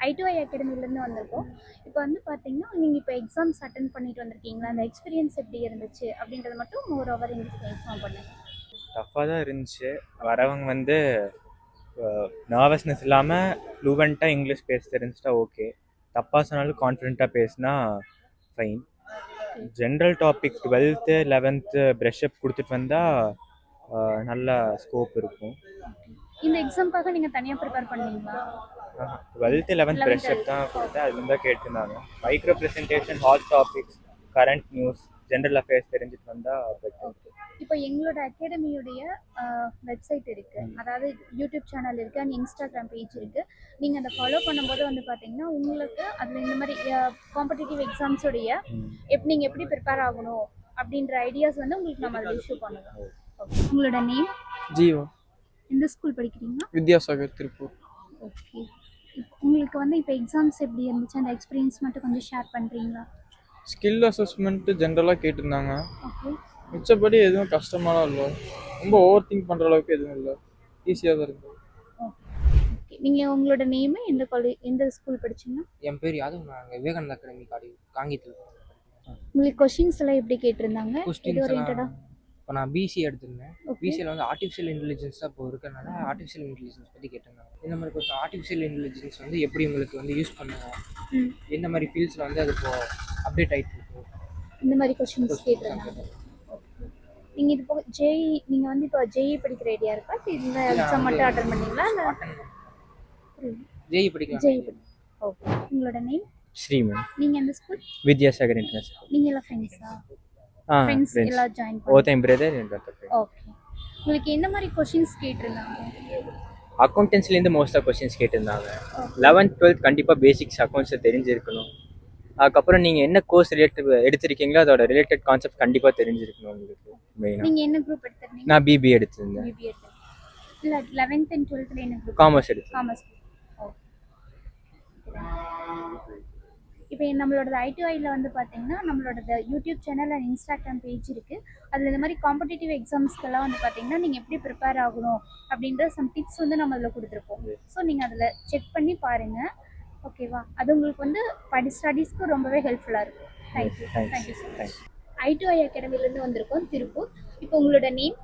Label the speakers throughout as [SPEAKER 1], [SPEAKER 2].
[SPEAKER 1] I2I அகாடமிலேருந்து வந்திருக்கோம். இப்போ வந்து பார்த்தீங்கன்னா, நீங்க இப்போ எக்ஸாம்ஸ் அட்டெண்ட் பண்ணிட்டு வந்திருக்கீங்களா? அந்த எக்ஸ்பீரியன்ஸ் எப்படி இருந்துச்சு? அப்படின்றத மட்டும் மோர் ஓவர் எங்களுக்கு இன்ஃபார்ம் பண்ணுங்க.
[SPEAKER 2] டஃப்பாக தான் இருந்துச்சு. வரவங்க வந்து நர்வஸ்னஸ் இல்லாமல் ஃப்ளூவெண்ட்டாக இங்கிலீஷ் பேச தெரிஞ்சிட்டா ஓகே. தப்பாக சொன்னாலும் கான்ஃபிடென்ட்டாக பேசினா fine. General topic 12th 11th ப்ரெஷ்அப் கொடுத்துட்டு வந்தால் நல்ல ஸ்கோப் இருக்கும்.
[SPEAKER 1] இந்த எக்ஸாம்க்காக நீங்க தனியா ப்ரிப்பேர் பண்ணீங்களா?
[SPEAKER 2] 12th 11th ப்ரெஷ்அப் தான் கொடுத்தேன். அதுலேருந்து தான் கேட்டிருந்தாங்க. Micro presentation, hot topics, current news, general affairs தெரிஞ்சுட்டு வந்தால் பெட்டர்.
[SPEAKER 1] இப்போ எங்களோட அகாடமியுடைய வெப்சைட் இருக்கு, அதாவது யூடியூப் சேனல் இருக்கு அண்ட் இன்ஸ்டாகிராம் பேஜ் இருக்கு. நீங்க அதை ஃபாலோ பண்ணும்போது வந்து பாத்தீங்கன்னா உங்களுக்கு அதுல இந்த மாதிரி காம்படிட்டிவ் எக்ஸாம்ஸோடைய நீங்க எப்படி ப்ரிப்பேர் ஆகணும் அப்படின்ற ஐடியாஸ் வந்து உங்களுக்கு நம்ம அதில் இஷ்யூ பண்ணுவோம். உங்களோட நேம்?
[SPEAKER 3] ஜீவா.
[SPEAKER 1] எந்த ஸ்கூல் படிக்கிறீங்க?
[SPEAKER 3] வித்யாசாகர், திருப்பூர்.
[SPEAKER 1] ஓகே. உங்களுக்கு வந்து இப்போ எக்ஸாம்ஸ் எப்படி இருந்துச்சு, அந்த எக்ஸ்பீரியன்ஸ் மட்டும் கொஞ்சம் ஷேர் பண்ணுறீங்களா?
[SPEAKER 3] ஸ்கில் அசஸ்மெண்ட்டு ஜென்ரலாக கேட்டிருந்தாங்க.
[SPEAKER 1] ஓகே.
[SPEAKER 3] மிச்சப்படி எதுவும் கஷ்டமாலாம் இல்லை, ரொம்ப ஓவர் திங்க் பண்ணுற அளவுக்கு எதுவும் இல்லை, ஈஸியாக தான் இருக்குது.
[SPEAKER 1] ஓகே. நீங்கள் உங்களோட நேமு, எந்த காலேஜ், எந்த ஸ்கூல் படிச்சீங்க?
[SPEAKER 4] என் பேர் யாதவ். நாங்கள் விவேகானந்தா அகாடமி காங்கியத்தில்.
[SPEAKER 1] உங்களுக்கு கொஷின்ஸ் எல்லாம் எப்படி கேட்டிருந்தாங்க? இது ஓரியன்டா?
[SPEAKER 4] இப்போ நான் பிசி எடுத்திருந்தேன். பிசியில் வந்து ஆர்டிஃபிஷியல் இன்டெலிஜென்ஸ் தான் இப்போ இருக்கிறனால ஆர்டிஃபிஷியல் இன்டெலிஜென்ஸ் பற்றி கேட்டிருந்தாங்க. இந்த மாதிரி கொஞ்சம் ஆர்டிஃபிஷியல் இன்டெலிஜென்ஸ் வந்து எப்படி உங்களுக்கு வந்து யூஸ் பண்ணுவோம், எந்த மாதிரி ஃபீல்ட்ஸில் வந்து அது இப்போ அப்டேட் ஆகிட்டு இருக்கு,
[SPEAKER 1] இந்த மாதிரி கொஷின்ஸ் கேட்டிருந்தாங்க. நீங்கள் இது போக ஜேஇ, நீங்கள் வந்து இப்போ ஜேஇ படிக்கிற ஐடியா இருக்கா? இந்த எக்ஸாம் மட்டும் அட்டன் பண்ணீங்களா?
[SPEAKER 4] ஜேஇ படிக்கலாம்.
[SPEAKER 1] ஜேஇ படி. ஓகே. உங்களோட நேம்?
[SPEAKER 2] ஸ்ரீமன்.
[SPEAKER 1] நீங்கள் எந்த ஸ்கூல்?
[SPEAKER 2] வித்யாசாகர் இன்டர்நேஷனல்.
[SPEAKER 1] நீங்கள் எல்லாம் ஃப்ரெண்ட்ஸா? ஃப்ரெண்ட்ஸ் எல்லாம் ஜாயின்
[SPEAKER 2] ஓதேம் பிரதர்.
[SPEAKER 1] ஓகே. உங்களுக்கு என்ன மாதிரி கொஷின்ஸ் கேட்டிருந்தாங்க?
[SPEAKER 2] அக்கௌண்டன்ஸ்லேருந்து மோஸ்ட்டாக கொஸ்டின்ஸ் கேட்டிருந்தாங்க. 11th 12th கண்டிப்பாக பேசிக்ஸ் அக்கௌண்ட்ஸை தெரிஞ்சிருக்கணும். அதுக்கப்புறம் நீங்கள் என்ன கோர்ஸ் எடுத்திருக்கீங்களோ அதோட ரிலேட்டட் கான்செப்ட் கண்டிப்பாக தெரிஞ்சிருக்கணும் உங்களுக்கு மெயினாக.
[SPEAKER 1] நீங்கள் என்ன குரூப் எடுத்திருந்தீங்க?
[SPEAKER 2] நான் பிபிஏ எடுத்திருந்தேன்.
[SPEAKER 1] பிபிஏ இல்லை 11th and 12th என்ன குரூப்?
[SPEAKER 2] காமர்ஸ் எடுத்தேன்.
[SPEAKER 1] காமர்ஸ். இப்போ நம்மளோட I2Iல வந்து பார்த்தீங்கன்னா நம்மளோட YouTube channel and Instagram page இருக்குது. அதில் இந்த மாதிரி காம்படிட்டிவ் எக்ஸாம்ஸ்க்கெல்லாம் வந்து பார்த்தீங்கன்னா நீங்கள் எப்படி ப்ரிப்பேர் ஆகணும் அப்படின்ற சம் டிப்ஸ் வந்து நம்ம அதில் கொடுத்துருப்போம். ஸோ நீங்கள் அதில் செக் பண்ணி பாருங்கள், ஓகேவா? அது உங்களுக்கு வந்து ஸ்டடீஸ்க்கு ரொம்பவே ஹெல்ப்ஃபுல்லாக இருக்கும். Thank you. Thank you so much. I2I அகாடமிலேருந்து வந்திருக்கோம், திருப்பூர். இப்போ உங்களோட நேம்?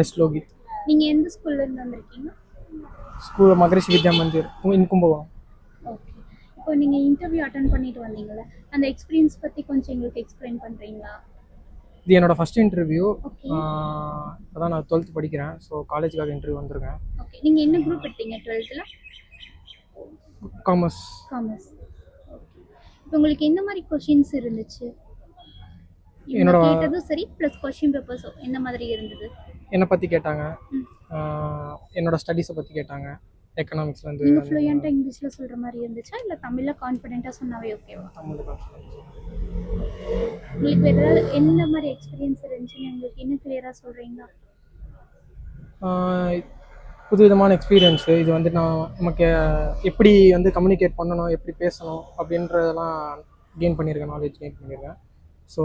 [SPEAKER 3] எஸ் லோகித்.
[SPEAKER 1] நீங்கள் எந்த ஸ்கூல்லேருந்து வந்திருக்கீங்க?
[SPEAKER 3] ஸ்கூல் மகரிஷி வித்யா மந்திர் இன் கும்பகோணம்.
[SPEAKER 1] ஓகே. இப்போ நீங்கள் இன்டர்வியூ அட்டன் பண்ணிட்டு வந்தீங்களா, அந்த எக்ஸ்பீரியன்ஸ் பற்றி கொஞ்சம் எங்களுக்கு எக்ஸ்பிளைன் பண்ணுறீங்களா?
[SPEAKER 3] இது என்னோட ஃபர்ஸ்ட் இன்டர்வியூ.
[SPEAKER 1] ஓகே.
[SPEAKER 3] அதான் நான் 12th படிக்கிறேன். ஸோ காலேஜுக்காக இன்டர்வியூ வந்திருக்கேன்.
[SPEAKER 1] ஓகே. நீங்கள் என்ன குரூப் எடுத்தீங்க 12th?
[SPEAKER 3] காமர்ஸ்.
[SPEAKER 1] காமர்ஸ். ஓகே. இப்போ உங்களுக்கு எந்த மாதிரி கொஷின்ஸ் இருந்துச்சு?
[SPEAKER 3] என்னோட
[SPEAKER 1] கேட்டதும் சரி ப்ளஸ் கொஷின் பேப்பர்ஸும் எந்த மாதிரி இருந்தது?
[SPEAKER 3] என்னை பற்றி கேட்டாங்க, என்னோட ஸ்டடீஸை பற்றி கேட்டாங்க. எக்கனாமிக்ஸ்லேருந்து.
[SPEAKER 1] நீங்கள் ஃப்ளூயண்ட்டாக இங்கிலீஷில் சொல்கிற மாதிரி இருந்துச்சா இல்லை தமிழில் கான்ஃபிடென்ட்டாக சொன்னாவே ஓகேவா?
[SPEAKER 3] தமிழ்.
[SPEAKER 1] உங்களுக்கு வேறு ஏதாவது எந்த மாதிரி எக்ஸ்பீரியன்ஸ் இருந்துச்சுன்னு உங்களுக்கு இன்னும் கிளியராக சொல்கிறீங்களா?
[SPEAKER 3] புதுவிதமான எக்ஸ்பீரியன்ஸு இது வந்து நமக்கு எப்படி வந்து கம்யூனிகேட் பண்ணணும், எப்படி பேசணும் அப்படின்றதெல்லாம் நாலேஜ் கெயின் பண்ணியிருக்கேன். ஸோ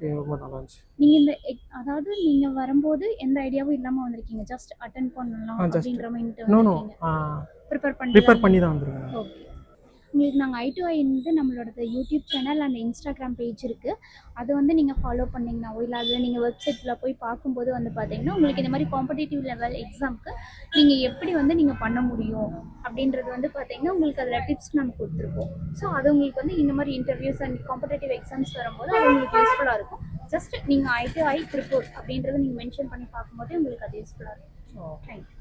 [SPEAKER 3] இது ரொம்ப நல்லா இருந்துச்சு.
[SPEAKER 1] நீங்கள் இந்த அதாவது நீங்கள் வரும்போது எந்த ஐடியாவும் இல்லாமல் வந்திருக்கீங்க, ஜஸ்ட் அட்டன் பண்ணலாம் அப்படின்ற மைண்ட் ப்ரிப்பேர்
[SPEAKER 3] பண்ணி தான் வந்திருக்கேன்.
[SPEAKER 1] ஓகே. உங்களுக்கு நாங்கள் I2I வந்து நம்மளோட YouTube channel and Instagram page இருக்குது, அது வந்து நீங்கள் ஃபாலோ பண்ணிங்கனாவோ இல்லை அதில் நீங்கள் வெப்சைட்டில் போய் பார்க்கும்போது வந்து பார்த்தீங்கன்னா உங்களுக்கு இந்த மாதிரி காம்படிட்டிவ் லெவல் எக்ஸாமுக்கு நீங்கள் எப்படி வந்து நீங்கள் பண்ண முடியும் அப்படின்றது வந்து பார்த்தீங்கன்னா உங்களுக்கு அதில் டிப்ஸ் நம்ம கொடுத்துருப்போம். ஸோ அது உங்களுக்கு வந்து இந்த மாதிரி இன்டர்வியூஸ் அண்ட் காம்படிட்டிவ் எக்ஸாம்ஸ் வரும்போது அது உங்களுக்கு யூஸ்ஃபுல்லாக இருக்கும். ஜஸ்ட் நீங்கள் I2I திருப்பூர் அப்படின்றத நீங்கள் மென்ஷன் பண்ணி பார்க்கும்போது உங்களுக்கு அது யூஸ்ஃபுல்லாக இருக்கும். தேங்க்யூ.